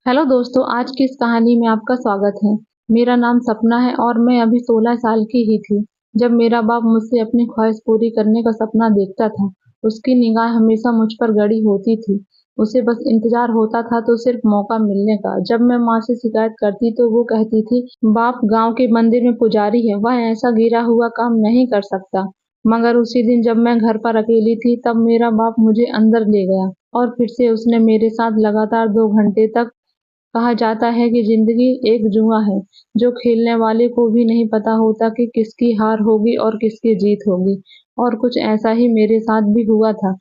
Hello दोस्तों, आज की इस कहानी में आपका स्वागत है। मेरा नाम सपना है और मैं अभी 16 साल की ही थी जब मेरा बाप मुझसे अपनी ख्वाहिश पूरी करने का सपना देखता था। उसकी निगाह हमेशा मुझ पर गड़ी होती थी। उसे बस इंतजार होता था तो सिर्फ मौका मिलने का। जब मैं माँ से शिकायत करती तो वो कहती थी, बाप गांव के मंदिर में पुजारी है, वह ऐसा गिरा हुआ काम नहीं कर सकता। मगर उसी दिन जब मैं घर पर अकेली थी तब मेरा बाप मुझे अंदर ले गया और फिर से उसने मेरे साथ लगातार 2 घंटे तक। कहा जाता है कि जिंदगी एक जुआ है जो खेलने वाले को भी नहीं पता होता कि किसकी हार होगी और किसकी जीत होगी। और कुछ ऐसा ही मेरे साथ भी हुआ था।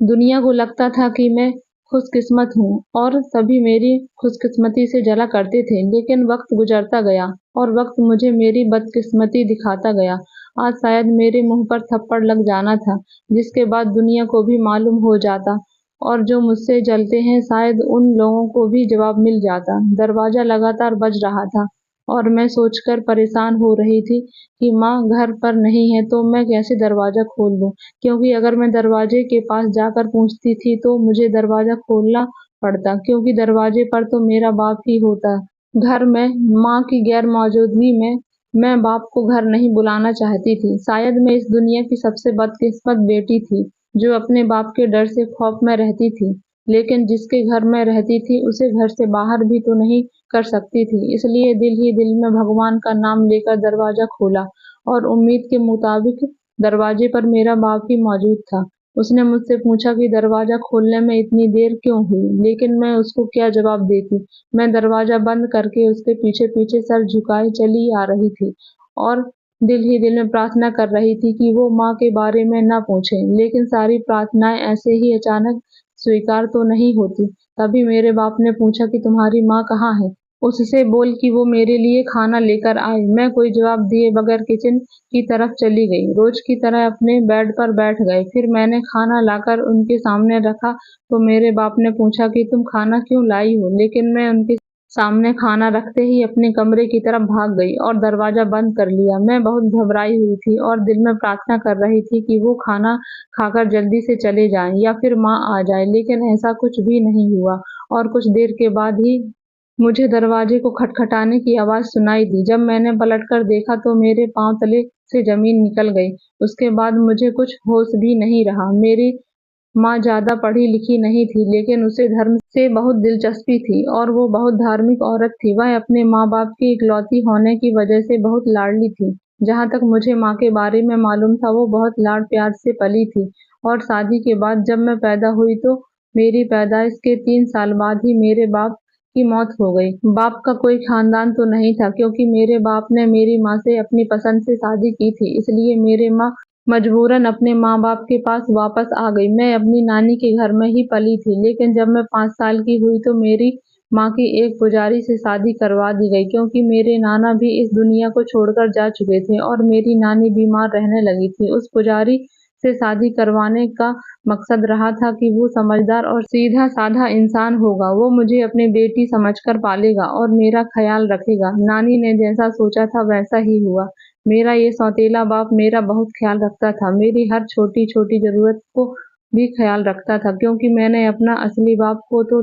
दुनिया को लगता था कि मैं खुशकिस्मत हूँ और सभी मेरी खुशकिस्मती से जला करते थे, लेकिन वक्त गुजरता गया और वक्त मुझे मेरी बदकिस्मती दिखाता गया। आज शायद मेरे मुंह पर थप्पड़ लग जाना था, जिसके बाद दुनिया को भी मालूम हो जाता और जो मुझसे जलते हैं शायद उन लोगों को भी जवाब मिल जाता। दरवाजा लगातार बज रहा था और मैं सोचकर परेशान हो रही थी कि माँ घर पर नहीं है तो मैं कैसे दरवाजा खोल लूँ, क्योंकि अगर मैं दरवाजे के पास जाकर पूछती थी तो मुझे दरवाजा खोलना पड़ता, क्योंकि दरवाजे पर तो मेरा बाप ही होता। घर में माँ की गैर मौजूदगी में मैं बाप को घर नहीं बुलाना चाहती थी। शायद मैं इस दुनिया की सबसे बदकिस्मत बेटी थी जो अपने बाप के डर से खौफ में रहती थी, लेकिन जिसके घर में रहती थी उसे घर से बाहर भी तो नहीं कर सकती थी। इसलिए दिल ही दिल में भगवान का नाम लेकर दरवाजा खोला और उम्मीद के मुताबिक दरवाजे पर मेरा बाप ही मौजूद था। उसने मुझसे पूछा कि दरवाजा खोलने में इतनी देर क्यों हुई, लेकिन मैं उसको क्या जवाब देती। मैं दरवाजा बंद करके उसके पीछे पीछे सर झुकाए चली आ रही थी और दिल ही दिल में प्रार्थना कर रही थी कि वो माँ के बारे में ना पूछे, लेकिन सारी प्रार्थनाएं ऐसे ही अचानक स्वीकार तो नहीं होती। तभी मेरे बाप ने पूछा कि तुम्हारी माँ कहाँ है? उससे बोल कि वो मेरे लिए खाना लेकर आए। मैं कोई जवाब दिए बगैर किचन की तरफ चली गई। रोज की तरह अपने बेड पर बैठ गए। फिर मैंने खाना लाकर उनके सामने रखा तो मेरे बाप ने पूछा कि तुम खाना क्यों लाई हो, लेकिन मैं उनके सामने खाना रखते ही अपने कमरे की तरफ भाग गई और दरवाजा बंद कर लिया। मैं बहुत घबराई हुई थी और दिल में प्रार्थना कर रही थी कि वो खाना खाकर जल्दी से चले जाएं या फिर माँ आ जाए, लेकिन ऐसा कुछ भी नहीं हुआ। और कुछ देर के बाद ही मुझे दरवाजे को खटखटाने की आवाज सुनाई दी। जब मैंने पलटकर देखा तो मेरे पांव तले से जमीन निकल गई। उसके बाद मुझे कुछ होश भी नहीं रहा। मेरी माँ ज़्यादा पढ़ी-लिखी नहीं थी, लेकिन उसे धर्म से बहुत दिलचस्पी थी और वो बहुत धार्मिक औरत थी। वह अपने माँ-बाप की इकलौती होने की वजह से बहुत लाडली थी। जहाँ तक मुझे माँ के बारे में मालूम था, वो बहुत लाड-प्यार से पली थी और शादी के बाद जब मैं पैदा हुई तो मेरी पैदाइश के 3 साल बाद ही मेरे बाप की मौत हो गई। बाप का कोई खानदान तो नहीं था, क्योंकि मेरे बाप ने मेरी माँ से अपनी पसंद से शादी की थी, इसलिए मेरे माँ मजबूरन अपने माँ-बाप के पास वापस आ गई। मैं अपनी नानी के घर में ही पली थी, लेकिन जब मैं 5 साल की हुई तो मेरी माँ की एक पुजारी से शादी करवा दी गई, क्योंकि मेरे नाना भी इस दुनिया को छोड़कर जा चुके थे और मेरी नानी बीमार रहने लगी थी। उस पुजारी से शादी करवाने का मकसद रहा था कि वो समझदार और सीधा-साधा इंसान होगा। वो मुझे अपनी बेटी समझकर पालेगा और मेरा ख्याल रखेगा। नानी ने जैसा सोचा था वैसा ही हुआ। मेरा ये सौतेला बाप मेरा बहुत ख्याल रखता था। मेरी हर छोटी-छोटी ज़रूरत को भी ख्याल रखता था, क्योंकि मैंने अपना असली बाप को तो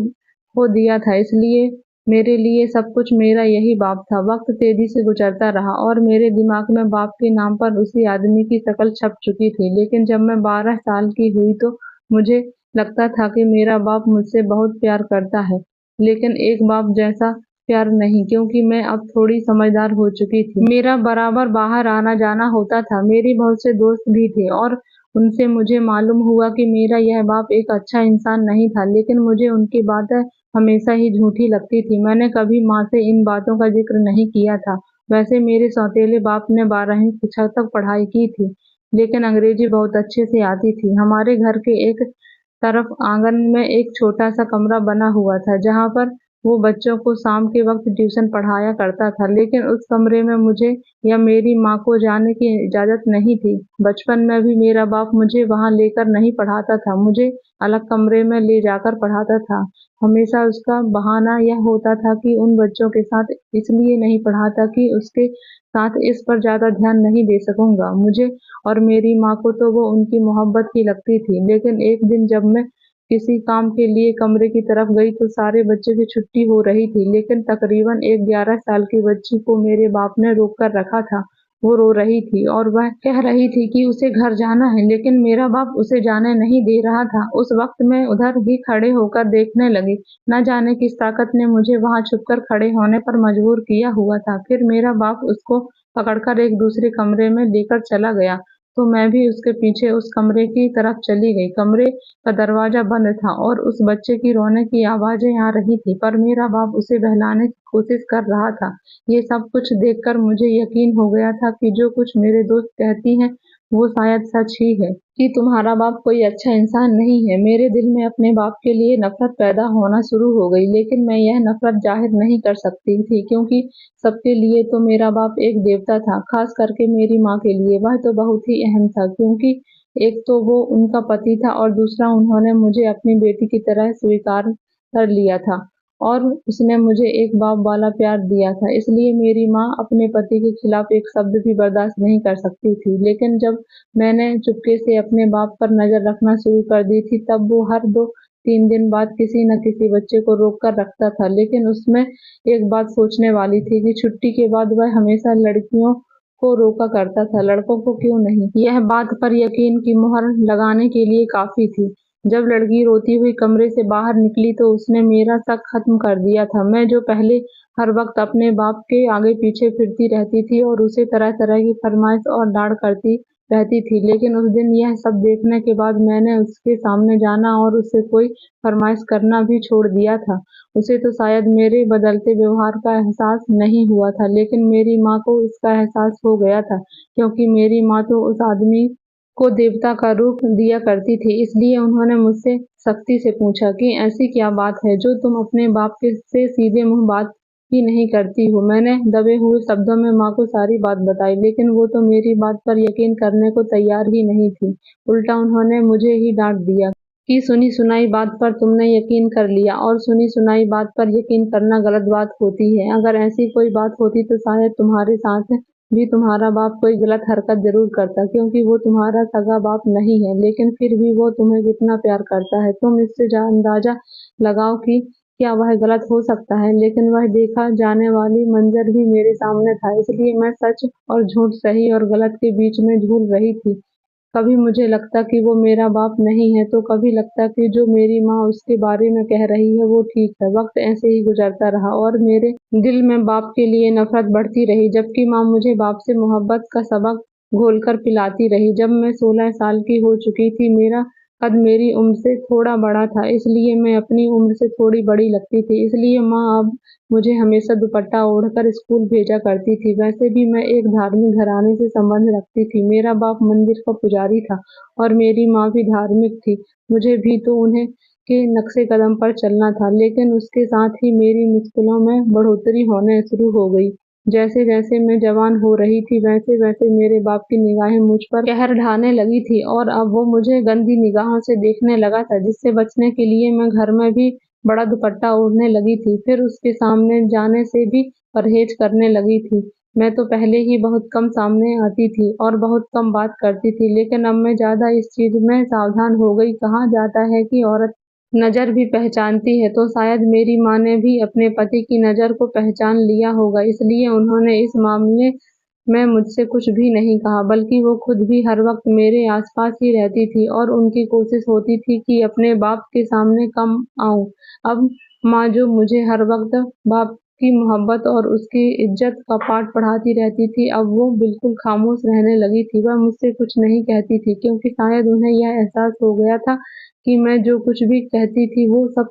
खो दिया था, इसलिए मेरे लिए सब कुछ मेरा यही बाप था। वक़्त तेज़ी से गुज़रता रहा और मेरे दिमाग में बाप के नाम पर उसी आदमी की शक्ल छप चुकी थी। लेकिन जब मैं 12 साल की हुई तो मुझे लगता था कि मेरा बाप मुझसे बहुत प्यार करता है, लेकिन एक बाप जैसा प्यार नहीं, क्योंकि मैं अब थोड़ी समझदार हो चुकी थी। मेरा बराबर बाहर आना-जाना होता था। मेरी बहुत से दोस्त भी थे और उनसे मुझे मालूम हुआ कि मेरा यह बाप एक अच्छा इंसान नहीं था, लेकिन मुझे उनकी बातें हमेशा ही झूठी लगती थी। मैंने कभी माँ से इन बातों का ज़िक्र नहीं किया था। वैसे मेरे सौतेले बाप ने 12वीं कक्षा तक पढ़ाई की थी, लेकिन अंग्रेज़ी बहुत अच्छे से आती थी। हमारे घर के एक तरफ आँगन में एक छोटा-सा कमरा बना हुआ था, जहाँ पर वो बच्चों को शाम के वक़्त ट्यूशन पढ़ाया करता था, लेकिन उस कमरे में मुझे या मेरी माँ को जाने की इजाज़त नहीं थी। बचपन में भी मेरा बाप मुझे वहाँ लेकर नहीं पढ़ाता था, मुझे अलग कमरे में ले जाकर पढ़ाता था। हमेशा उसका बहाना यह होता था कि उन बच्चों के साथ इसलिए नहीं पढ़ाता कि उसके साथ इस पर ज़्यादा ध्यान नहीं दे सकूँगा। मुझे और मेरी माँ को तो वो उनकी मोहब्बत ही लगती थी, लेकिन एक दिन जब मैं किसी काम के लिए कमरे की तरफ गई तो सारे बच्चों की छुट्टी हो रही थी, लेकिन तकरीबन एक 11 साल की बच्ची को मेरे बाप ने रोक कर रखा था। वो रो रही थी और वह कह रही थी कि उसे घर जाना है, लेकिन मेरा बाप उसे जाने नहीं दे रहा था। उस वक्त मैं उधर ही खड़े होकर देखने लगी। न जाने किस ताकत ने मुझे वहां छुपकर खड़े होने पर मजबूर किया हुआ था। फिर मेरा बाप उसको पकड़कर एक दूसरे कमरे में लेकर चला गया, तो मैं भी उसके पीछे उस कमरे की तरफ चली गई। कमरे का दरवाजा बंद था और उस बच्चे की रोने की आवाजें आ रही थी, पर मेरा बाप उसे बहलाने की कोशिश कर रहा था। ये सब कुछ देखकर मुझे यकीन हो गया था कि जो कुछ मेरे दोस्त कहती हैं वो शायद सच ही है, कि तुम्हारा बाप कोई अच्छा इंसान नहीं है। मेरे दिल में अपने बाप के लिए नफरत पैदा होना शुरू हो गई, लेकिन मैं यह नफरत जाहिर नहीं कर सकती थी, क्योंकि सबके लिए तो मेरा बाप एक देवता था, खास करके मेरी माँ के लिए वह तो बहुत ही अहम था, क्योंकि एक तो वो उनका पति था और दूसरा उन्होंने मुझे अपनी बेटी की तरह स्वीकार कर लिया था और उसने मुझे एक बाप वाला प्यार दिया था। इसलिए मेरी माँ अपने पति के खिलाफ एक शब्द भी बर्दाश्त नहीं कर सकती थी। लेकिन जब मैंने चुपके से अपने बाप पर नजर रखना शुरू कर दी थी, तब वो हर 2-3 दिन बाद किसी न किसी बच्चे को रोक कर रखता था। लेकिन उसमें एक बात सोचने वाली थी कि छुट्टी के बाद वह हमेशा लड़कियों को रोका करता था, लड़कों को क्यों नहीं। यह बात पर यकीन की मुहर लगाने के लिए काफी थी। जब लड़की रोती हुई कमरे से बाहर निकली तो उसने मेरा शक खत्म कर दिया था। मैं जो पहले हर वक्त अपने बाप के आगे पीछे फिरती रहती थी और उसे तरह तरह की फरमाइश और डांट करती रहती थी, लेकिन उस दिन यह सब देखने के बाद मैंने उसके सामने जाना और उससे कोई फरमाइश करना भी छोड़ दिया था। उसे तो शायद मेरे बदलते व्यवहार का एहसास नहीं हुआ था, लेकिन मेरी माँ को इसका एहसास हो गया था, क्योंकि मेरी माँ तो उस आदमी को देवता का रूप दिया करती थी। इसलिए उन्होंने मुझसे सख्ती से पूछा कि ऐसी क्या बात है जो तुम अपने बाप के से सीधे मुंह बात ही नहीं करती हो। मैंने दबे हुए शब्दों में माँ को सारी बात बताई, लेकिन वो तो मेरी बात पर यकीन करने को तैयार ही नहीं थी। उल्टा उन्होंने मुझे ही डांट दिया कि सुनी सुनाई बात पर तुमने यकीन कर लिया, और सुनी सुनाई बात पर यकीन करना गलत बात होती है। अगर ऐसी कोई बात होती तो शायद तुम्हारे साथ भी तुम्हारा बाप कोई गलत हरकत जरूर करता, क्योंकि वो तुम्हारा सगा बाप नहीं है, लेकिन फिर भी वो तुम्हें कितना प्यार करता है। तुम इससे अंदाजा लगाओ कि क्या वह गलत हो सकता है। लेकिन वह देखा जाने वाली मंजर भी मेरे सामने था, इसलिए मैं सच और झूठ, सही और गलत के बीच में झूल रही थी। कभी मुझे लगता कि वो मेरा बाप नहीं है, तो कभी लगता कि जो मेरी माँ उसके बारे में कह रही है वो ठीक है। वक्त ऐसे ही गुजरता रहा और मेरे दिल में बाप के लिए नफरत बढ़ती रही, जबकि माँ मुझे बाप से मोहब्बत का सबक घोलकर पिलाती रही। जब मैं 16 साल की हो चुकी थी, मेरा कद मेरी उम्र से थोड़ा बड़ा था, इसलिए मैं अपनी उम्र से थोड़ी बड़ी लगती थी। इसलिए माँ अब मुझे हमेशा दुपट्टा ओढ़कर स्कूल भेजा करती थी। वैसे भी मैं एक धार्मिक घराने से संबंध रखती थी। मेरा बाप मंदिर का पुजारी था और मेरी माँ भी धार्मिक थी। मुझे भी तो उन्हें के नक्शे कदम पर चलना था, लेकिन उसके साथ ही मेरी मुश्किलों में बढ़ोतरी होने शुरू हो गई। जैसे जैसे मैं जवान हो रही थी, वैसे वैसे मेरे बाप की निगाहें मुझ पर कहर ढाने लगी थी और अब वो मुझे गंदी निगाहों से देखने लगा था, जिससे बचने के लिए मैं घर में भी बड़ा दुपट्टा ओढ़ने लगी थी। फिर उसके सामने जाने से भी परहेज करने लगी थी। मैं तो पहले ही बहुत कम सामने आती थी और बहुत कम बात करती थी, लेकिन अब मैं ज्यादा इस चीज में सावधान हो गई। कहा जाता है कि औरत नजर भी पहचानती है, तो शायद मेरी माँ ने भी अपने पति की नजर को पहचान लिया होगा, इसलिए उन्होंने इस मामले में मुझसे कुछ भी नहीं कहा, बल्कि वो खुद भी हर वक्त मेरे आसपास ही रहती थी और उनकी कोशिश होती थी कि अपने बाप के सामने कम आऊं। अब माँ जो मुझे हर वक्त बाप की मोहब्बत और उसकी इज्जत का पाठ पढ़ाती रहती थी, अब वो बिल्कुल खामोश रहने लगी थी। वह मुझसे कुछ नहीं कहती थी, क्योंकि शायद उन्हें यह एहसास हो गया था कि मैं जो कुछ भी कहती थी वो सब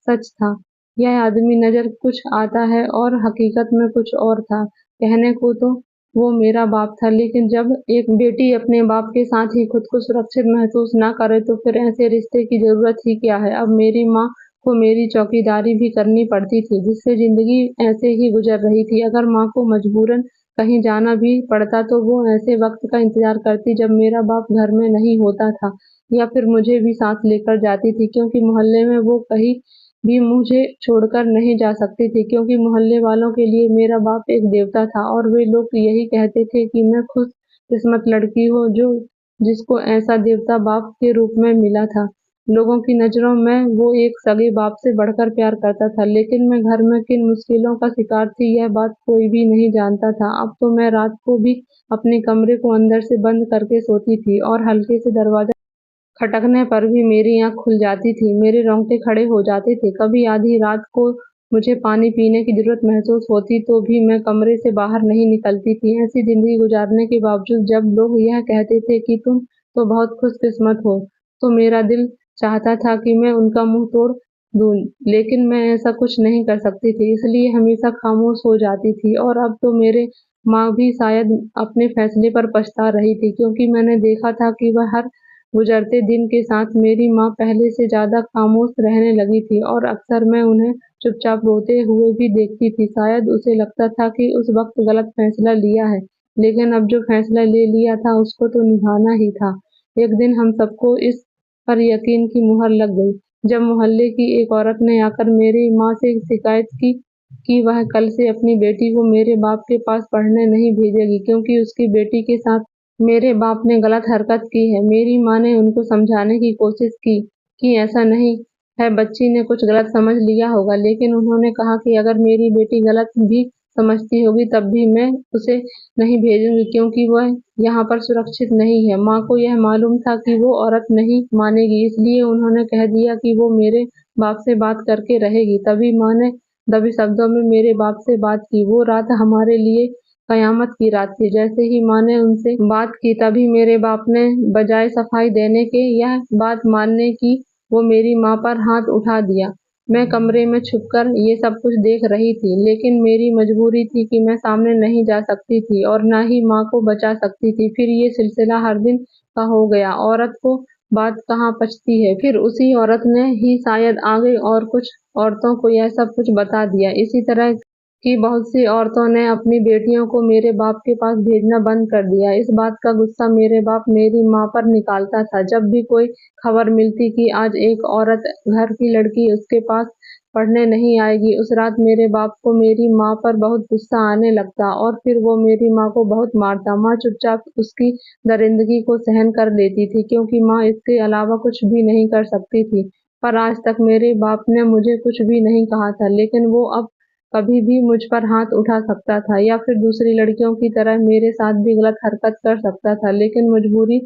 सच था। यह आदमी नजर कुछ आता है और हकीकत में कुछ और था। कहने को तो वो मेरा बाप था, लेकिन जब एक बेटी अपने बाप के साथ ही खुद को सुरक्षित महसूस ना करे तो फिर ऐसे रिश्ते की जरूरत ही क्या है। अब मेरी माँ को मेरी चौकीदारी भी करनी पड़ती थी, जिससे जिंदगी ऐसे ही गुजर रही थी। अगर माँ को मजबूरन कहीं जाना भी पड़ता तो वो ऐसे वक्त का इंतजार करती जब मेरा बाप घर में नहीं होता था, या फिर मुझे भी साथ लेकर जाती थी, क्योंकि मोहल्ले में वो कहीं भी मुझे छोड़कर नहीं जा सकती थी, क्योंकि मोहल्ले वालों के लिए मेरा बाप एक देवता था और वे लोग यही कहते थे कि मैं खुशकिस्मत लड़की हूँ जो जिसको ऐसा देवता बाप के रूप में मिला था। लोगों की नज़रों में वो एक सगे बाप से बढ़कर प्यार करता था, लेकिन मैं घर में किन मुश्किलों का शिकार थी यह बात कोई भी नहीं जानता था। अब तो मैं रात को भी अपने कमरे को अंदर से बंद करके सोती थी और हल्के से दरवाज़ा खटकने पर भी मेरी आँख खुल जाती थी, मेरे रोंगटे खड़े हो जाते थे। कभी आधी रात को मुझे पानी पीने की ज़रूरत महसूस होती तो भी मैं कमरे से बाहर नहीं निकलती थी। ऐसी ज़िंदगी गुज़ारने के बावजूद जब लोग यह कहते थे कि तुम तो बहुत खुशकिस्मत हो, तो मेरा दिल चाहता था कि मैं उनका मुँह तोड़ दूँ, लेकिन मैं ऐसा कुछ नहीं कर सकती थी, इसलिए हमेशा खामोश हो जाती थी। और अब तो मेरे माँ भी शायद अपने फैसले पर पछता रही थी, क्योंकि मैंने देखा था कि वह हर गुज़रते दिन के साथ मेरी माँ पहले से ज़्यादा खामोश रहने लगी थी और अक्सर मैं उन्हें चुपचाप रोते हुए भी देखती थी। शायद उसे लगता था कि उस वक़्त गलत फ़ैसला लिया है, लेकिन अब जो फ़ैसला ले लिया था उसको तो निभाना ही था। एक दिन हम सबको इस पर यकीन की मुहर लग गई, जब मोहल्ले की एक औरत ने आकर मेरी माँ से शिकायत की कि वह कल से अपनी बेटी को मेरे बाप के पास पढ़ने नहीं भेजेगी, क्योंकि उसकी बेटी के साथ मेरे बाप ने गलत हरकत की है। मेरी माँ ने उनको समझाने की कोशिश की कि ऐसा नहीं है, बच्ची ने कुछ गलत समझ लिया होगा, लेकिन उन्होंने कहा कि अगर मेरी बेटी गलत भी समझती होगी तब भी मैं उसे नहीं भेजूंगी, क्योंकि वह यहाँ पर सुरक्षित नहीं है। माँ को यह मालूम था कि वो औरत नहीं मानेगी, इसलिए उन्होंने कह दिया कि वो मेरे बाप से बात करके रहेगी। तभी माँ ने दबे शब्दों में मेरे बाप से बात की। वो रात हमारे लिए कयामत की रात थी। जैसे ही माँ ने उनसे बात की तभी मेरे बाप ने बजाय सफाई देने के यह बात मानने की वो मेरी माँ पर हाथ उठा दिया। मैं कमरे में छुपकर ये सब कुछ देख रही थी, लेकिन मेरी मजबूरी थी कि मैं सामने नहीं जा सकती थी और ना ही माँ को बचा सकती थी। फिर ये सिलसिला हर दिन का हो गया। औरत को बात कहाँ पचती है, फिर उसी औरत ने ही शायद आगे और कुछ औरतों को यह सब कुछ बता दिया। इसी तरह कि बहुत सी औरतों ने अपनी बेटियों को मेरे बाप के पास भेजना बंद कर दिया। इस बात का गुस्सा मेरे बाप मेरी माँ पर निकालता था। जब भी कोई खबर मिलती कि आज एक औरत घर की लड़की उसके पास पढ़ने नहीं आएगी, उस रात मेरे बाप को मेरी माँ पर बहुत गुस्सा आने लगता और फिर वो मेरी माँ को बहुत मारता। माँ चुपचाप उसकी दरिंदगी को सहन कर लेती थी, क्योंकि माँ इसके अलावा कुछ भी नहीं कर सकती थी। पर आज तक मेरे बाप ने मुझे कुछ भी नहीं कहा था, लेकिन वो अब कभी भी मुझ पर हाथ उठा सकता था या फिर दूसरी लड़कियों की तरह मेरे साथ भी गलत हरकत कर सकता था। लेकिन मजबूरी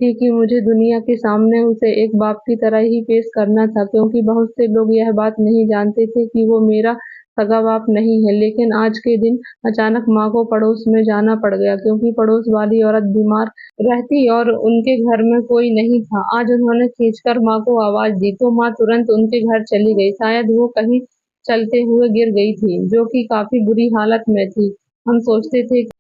थी कि मुझे दुनिया के सामने उसे एक बाप की तरह ही पेश करना था, क्योंकि बहुत से लोग यह बात नहीं जानते थे कि वो मेरा सगा बाप नहीं है। लेकिन आज के दिन अचानक माँ को पड़ोस में जाना पड़ गया, क्योंकि पड़ोस वाली औरत बीमार रहती और उनके घर में कोई नहीं था। आज उन्होंने खींचकर माँ को आवाज दी तो माँ तुरंत उनके घर चली गई। शायद वो कहीं चलते हुए गिर गई थी, जो कि काफी बुरी हालत में थी। हम सोचते थे कि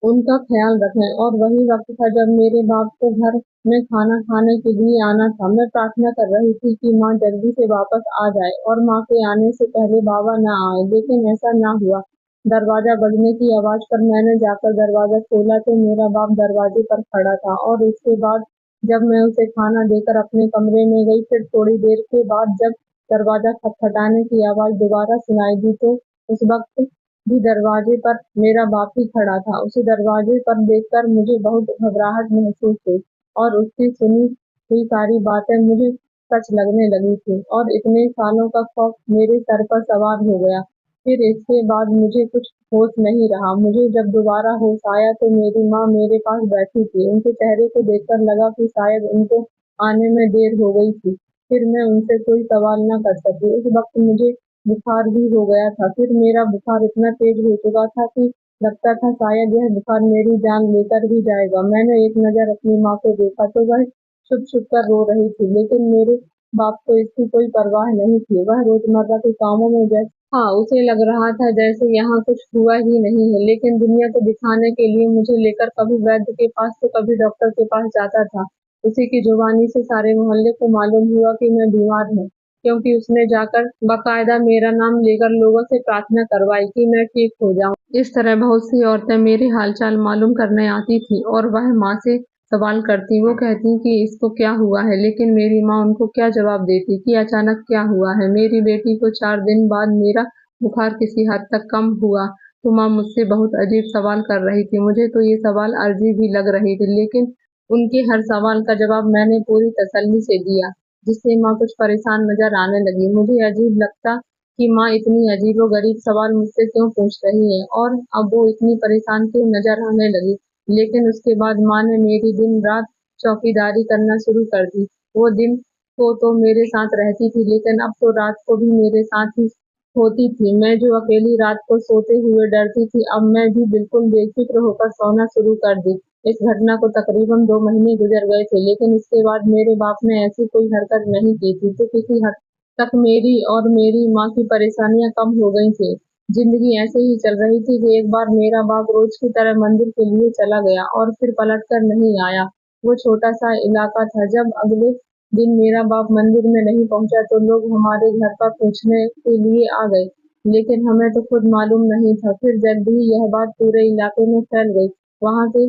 उनका ख्याल रखें और वही वक्त था जब मेरे बाप को घर में खाना खाने के लिए आना था। मैं प्रार्थना कर रही थी कि माँ जल्दी से वापस आ जाए और माँ के आने से पहले बाबा ना आए, लेकिन ऐसा ना हुआ। दरवाजा बजने की आवाज पर मैंने जाकर दरवाजा खोला तो मेरा बाप दरवाजे पर खड़ा था और उसके बाद जब मैं उसे खाना देकर अपने कमरे में गई, फिर थोड़ी देर के बाद जब दरवाजा खटखटाने की आवाज दोबारा सुनाई दी तो उस वक्त भी दरवाजे पर मेरा बाप ही खड़ा था। उसे दरवाजे पर देखकर मुझे बहुत घबराहट महसूस हुई और उसकी सुनी हुई सारी बातें मुझे सच लगने लगी थी और इतने सालों का खौफ मेरे सर पर सवार हो गया। फिर इसके बाद मुझे कुछ होश नहीं रहा। मुझे जब दोबारा होश आया तो मेरी माँ मेरे पास बैठी थी। उनके चेहरे को देखकर लगा कि शायद उनको आने में देर हो गई थी। फिर मैं उनसे कोई सवाल न कर सकी। उस वक्त मुझे बुखार भी हो गया था। फिर मेरा बुखार इतना तेज हो चुका था कि लगता था शायद यह बुखार मेरी जान लेकर भी जाएगा। मैंने एक नज़र अपनी माँ को देखा तो वह छुप छुप कर रो रही थी, लेकिन मेरे बाप को इसकी कोई परवाह नहीं थी। वह रोजमर्रा के कामों में व्यस्त था। उसे लग रहा था जैसे यहाँ कुछ हुआ ही नहीं है, लेकिन दुनिया को दिखाने के लिए मुझे लेकर कभी वैद्य के पास तो कभी डॉक्टर के पास जाता था। उसी की जुबानी से सारे मोहल्ले को मालूम हुआ कि मैं बीमार हूँ, क्योंकि उसने जाकर बाकायदा मेरा नाम लेकर लोगों से प्रार्थना करवाई कि मैं ठीक हो जाऊं। इस तरह बहुत सी औरतें मेरी हालचाल मालूम करने आती थी और वह माँ से सवाल करती। वो कहती कि इसको क्या हुआ है, लेकिन मेरी माँ उनको क्या जवाब देती कि अचानक क्या हुआ है। मेरी बेटी को 4 दिन बाद मेरा बुखार किसी हद तक कम हुआ तो माँ मुझसे बहुत अजीब सवाल कर रही थी। मुझे तो ये सवाल अजीब ही लग रही थी, लेकिन उनके हर सवाल का जवाब मैंने पूरी तसल्ली से दिया। जिससे माँ कुछ परेशान नजर आने लगी। मुझे अजीब लगता कि माँ इतनी अजीबोगरीब सवाल मुझसे क्यों पूछ रही है और अब वो इतनी परेशान क्यों नजर आने लगी। लेकिन उसके बाद माँ ने मेरी दिन रात चौकीदारी करना शुरू कर दी। वो दिन को तो मेरे साथ रहती थी, लेकिन अब तो रात को भी मेरे साथ ही होती थी। मैं जो अकेली रात को सोते हुए डरती थी, अब मैं भी बिल्कुल बेफिक्र होकर सोना शुरू कर दी। इस घटना को तकरीबन 2 महीने गुजर गए थे, लेकिन इसके बाद मेरे बाप ने ऐसी कोई हरकत नहीं की थी, तो किसी हद तक मेरी और मेरी माँ की परेशानियां कम हो गई थी। जिंदगी ऐसे ही चल रही थी कि एक बार मेरा बाप रोज की तरह मंदिर के लिए चला गया और फिर पलटकर नहीं आया। वो छोटा सा इलाका था। जब अगले दिन मेरा बाप मंदिर में नहीं पहुंचा तो लोग हमारे घर पर पूछने के लिए आ गए, लेकिन हमें तो खुद मालूम नहीं था। फिर जल्द ही यह बात पूरे इलाके में फैल गई। वहां के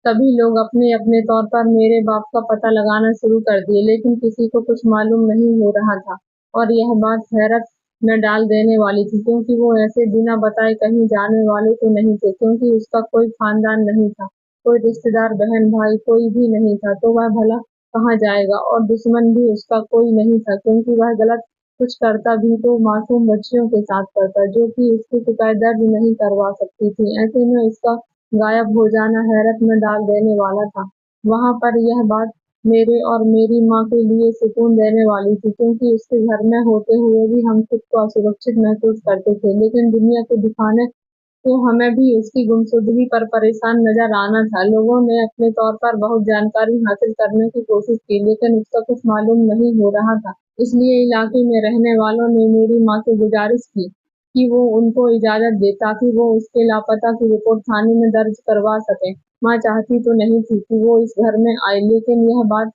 सभी लोग अपने अपने तौर पर मेरे बाप का पता लगाना शुरू कर दिए, लेकिन किसी को कुछ मालूम नहीं हो रहा था। और यह बात हैरत में डाल देने वाली थी, क्योंकि वो ऐसे बिना बताए कहीं जाने वाले तो नहीं थे, क्योंकि उसका कोई खानदान नहीं था, कोई रिश्तेदार, बहन भाई कोई भी नहीं था, तो वह भला कहाँ जाएगा। और दुश्मन भी उसका कोई नहीं था, क्योंकि वह गलत कुछ करता भी तो मासूम बच्चियों के साथ करता, जो कि उसकी शिकायत दर्ज नहीं करवा सकती थी। ऐसे में उसका गायब हो जाना हैरत में डाल देने वाला था। वहां पर यह बात मेरे और मेरी माँ के लिए सुकून देने वाली थी, क्योंकि उसके घर में होते हुए भी हम खुद को असुरक्षित महसूस करते थे। लेकिन दुनिया को दिखाने तो हमें भी उसकी गुमशुदगी पर परेशान नजर आना था। लोगों ने अपने तौर पर बहुत जानकारी हासिल करने की कोशिश की, लेकिन उसका कुछ मालूम नहीं हो रहा था। इसलिए इलाके में रहने वालों ने मेरी माँ से गुजारिश की कि वो उनको इजाजत दे, ताकि वो उसके लापता की रिपोर्ट थाने में दर्ज करवा सके। माँ चाहती तो नहीं थी कि वो इस घर में आए, लेकिन यह बात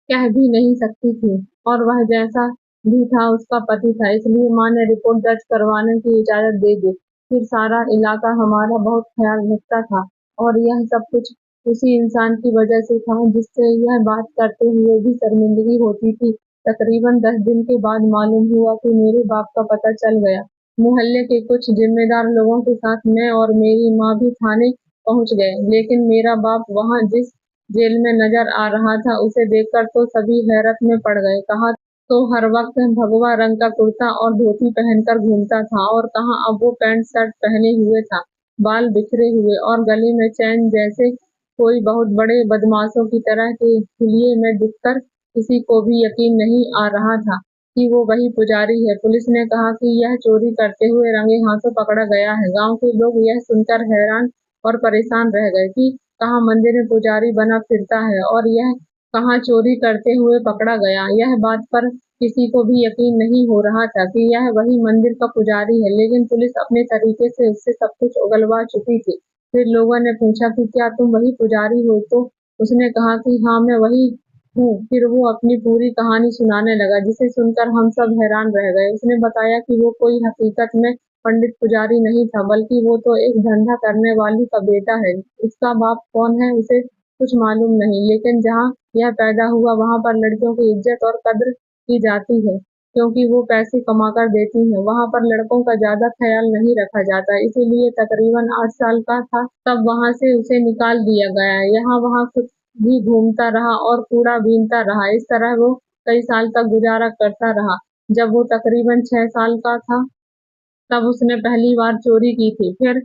कह भी नहीं सकती थी, और वह जैसा भी था उसका पति था, इसलिए माँ ने रिपोर्ट दर्ज करवाने की इजाजत दे दी। फिर सारा इलाका हमारा बहुत ख्याल रखता था, और यह सब कुछ उसी इंसान की वजह से था जिससे यह बात करते हुए भी शर्मिंदगी होती थी। तकरीबन 10 दिन के बाद मालूम हुआ कि मेरे बाप का पता चल गया। मोहल्ले के कुछ जिम्मेदार लोगों के साथ मैं और मेरी माँ भी थाने पहुंच गए, लेकिन मेरा बाप वहां जिस जेल में नजर आ रहा था उसे देखकर तो सभी हैरत में पड़ गए। कहा तो हर वक्त भगवा रंग का कुर्ता और धोती पहनकर घूमता था, और कहा अब वो पैंट शर्ट पहने हुए था, बाल बिखरे हुए और गले में चैन, जैसे कोई बहुत बड़े बदमाशों की तरह के हुलिये में दिखकर किसी को भी यकीन नहीं आ रहा था कि वो वही पुजारी है। पुलिस ने कहा कि यह चोरी करते हुए रंगे हाथों पकड़ा गया है। गांव के लोग यह सुनकर हैरान और परेशान रह गए कि कहाँ मंदिर में पुजारी बना फिरता है और यह कहाँ चोरी करते हुए पकड़ा गया। यह बात पर किसी को भी यकीन नहीं हो रहा था कि यह वही मंदिर का पुजारी है, लेकिन पुलिस अपने तरीके से उससे सब कुछ उगलवा चुकी थी। फिर लोगों ने पूछा कि क्या तुम वही पुजारी हो, तो उसने कहा कि हाँ मैं वही हूँ। फिर वो अपनी पूरी कहानी सुनाने लगा, जिसे सुनकर हम सब हैरान रह गए। उसने बताया कि वो कोई हकीकत में पंडित पुजारी नहीं था, बल्कि वो तो एक धंधा करने वाली का बेटा है। उसका बाप कौन है उसे कुछ मालूम नहीं, लेकिन जहाँ यह पैदा हुआ वहाँ पर लड़कियों की इज्जत और कद्र की जाती है, क्योंकि वो पैसे कमाकर देती हैं। वहाँ पर लड़कों का ज्यादा ख्याल नहीं रखा जाता, इसीलिए तकरीबन 8 साल का था तब वहाँ से उसे निकाल दिया गया। यहाँ वहाँ खुद भी घूमता रहा और कूड़ा बीनता रहा। इस तरह वो कई साल तक गुजारा करता रहा। जब वो तकरीबन 6 साल का था तब उसने पहली बार चोरी की थी। फिर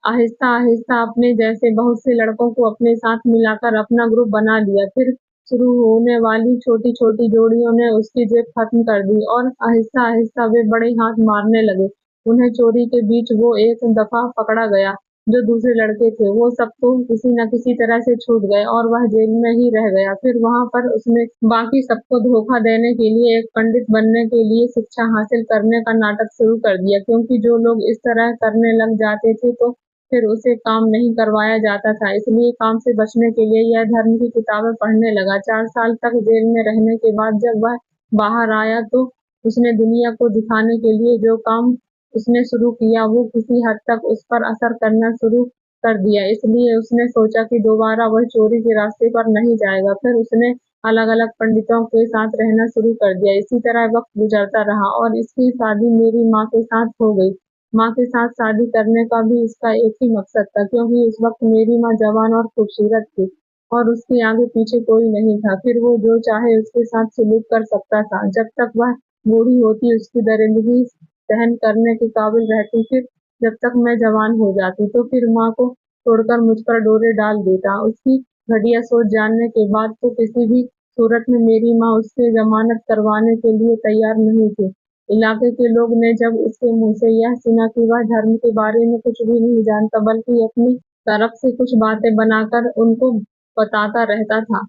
आहिस्ता आहिस्ता अपने जैसे बहुत से लड़कों को अपने साथ मिलाकर अपना ग्रुप बना लिया। फिर शुरू होने वाली छोटी छोटी जोड़ियों ने उसकी जेब खत्म कर दी, और आहिस्ता आहिस्ता वे बड़े हाथ मारने लगे। उन्हें चोरी के बीच वो एक दफा पकड़ा गया। जो दूसरे लड़के थे वो सब तो किसी न किसी तरह से छूट गए और वह जेल में ही रह गया। फिर वहां पर उसने बाकी सबको धोखा देने के लिए एक पंडित बनने के लिए शिक्षा हासिल करने का नाटक शुरू कर दिया, क्योंकि जो लोग इस तरह करने लग जाते थे तो फिर उसे काम नहीं करवाया जाता था। इसलिए काम से बचने के लिए यह धर्म की किताबें पढ़ने लगा। 4 साल तक जेल में रहने के बाद जब वह बाहर आया तो उसने दुनिया को दिखाने के लिए जो काम उसने शुरू किया वो किसी हद तक उस पर असर करना शुरू कर दिया। इसलिए उसने सोचा कि दोबारा वह चोरी के रास्ते पर नहीं जाएगा। फिर उसने अलग अलग पंडितों के साथ रहना शुरू कर दिया। इसी तरह वक्त गुजरता रहा और इसकी शादी मेरी माँ के साथ हो गई। माँ के साथ शादी करने का भी इसका एक ही मकसद था, क्योंकि उस वक्त मेरी माँ जवान और खूबसूरत थी। और उसके आगे पीछे कोई नहीं था। फिर वो जो चाहे उसके साथ सलूक कर सकता था। जब तक वह बूढ़ी होती उसकी दरिंदगी सहन करने के काबिल रहती, फिर जब तक मैं जवान हो जाती तो फिर माँ को छोड़कर मुझ पर डोरे डाल देता। उसकी घटिया सोच जानने के बाद तो किसी भी सूरत में मेरी माँ उससे जमानत करवाने के लिए तैयार नहीं थी। इलाके के लोग ने जब उसके मुंह से यह सुना कि वह धर्म के बारे में कुछ भी नहीं जानता बल्कि अपनी तरफ से कुछ बातें बनाकर उनको बताता रहता था,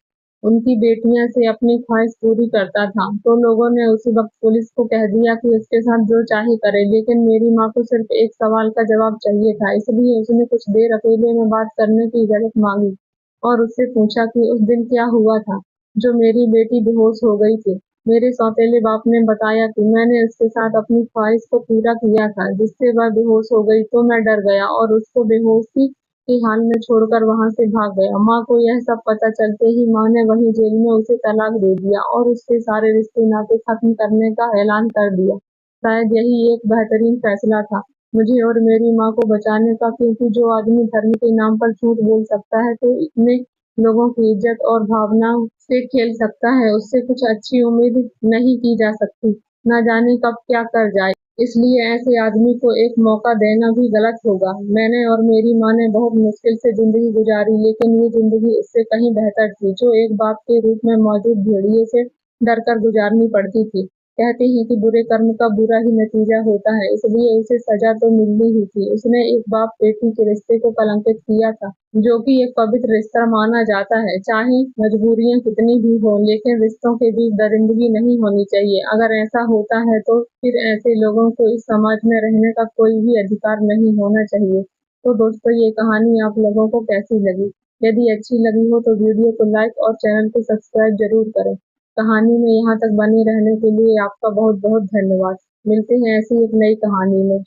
उनकी बेटियां से अपनी ख्वाहिश पूरी करता था, तो लोगों ने उसी वक्त पुलिस को कह दिया कि उसके साथ जो चाहे करे। लेकिन मेरी माँ को सिर्फ एक सवाल का जवाब चाहिए था, इसलिए उसने कुछ देर अकेले में बात करने की इजाजत मांगी और उससे पूछा कि उस दिन क्या हुआ था जो मेरी बेटी बेहोश हो गई थी। मेरे सौतेले बाप ने बताया कि मैंने उसके साथ अपनी ख्वाहिश को पूरा किया था, जिससे वह बेहोश हो गई तो मैं डर गया और उसको बेहोशी के हाल में छोड़कर वहां से भाग गया। माँ को यह सब पता चलते ही माँ ने वहीं जेल में उसे तलाक दे दिया और उससे सारे रिश्ते नाते खत्म करने का ऐलान कर दिया। शायद यही एक बेहतरीन फैसला था मुझे और मेरी माँ को बचाने का, क्योंकि जो आदमी धर्म के नाम पर झूठ बोल सकता है तो इतने लोगों की इज्जत और भावनाओं से खेल सकता है, उससे कुछ अच्छी उम्मीद नहीं की जा सकती। न जाने कब क्या कर जाए, इसलिए ऐसे आदमी को एक मौका देना भी गलत होगा। मैंने और मेरी माँ ने बहुत मुश्किल से जिंदगी गुजारी, लेकिन ये जिंदगी इससे कहीं बेहतर थी, जो एक बाप के रूप में मौजूद भेड़िए से डर कर गुजारनी पड़ती थी। कहते हैं कि बुरे कर्म का बुरा ही नतीजा होता है, इसलिए उसे सजा तो मिलनी ही थी। उसने एक बाप बेटी के रिश्ते को कलंकित किया था, जो कि एक पवित्र रिश्ता माना जाता है। चाहे मजबूरियां कितनी भी हों, लेकिन रिश्तों के बीच दरिंदगी नहीं होनी चाहिए। अगर ऐसा होता है तो फिर ऐसे लोगों को इस समाज में रहने का कोई भी अधिकार नहीं होना चाहिए। तो दोस्तों, ये कहानी आप लोगों को कैसी लगी? यदि अच्छी लगी हो तो वीडियो को लाइक और चैनल को सब्सक्राइब जरूर करें। कहानी में यहाँ तक बने रहने के लिए आपका बहुत बहुत धन्यवाद। मिलते हैं ऐसी एक नई कहानी में।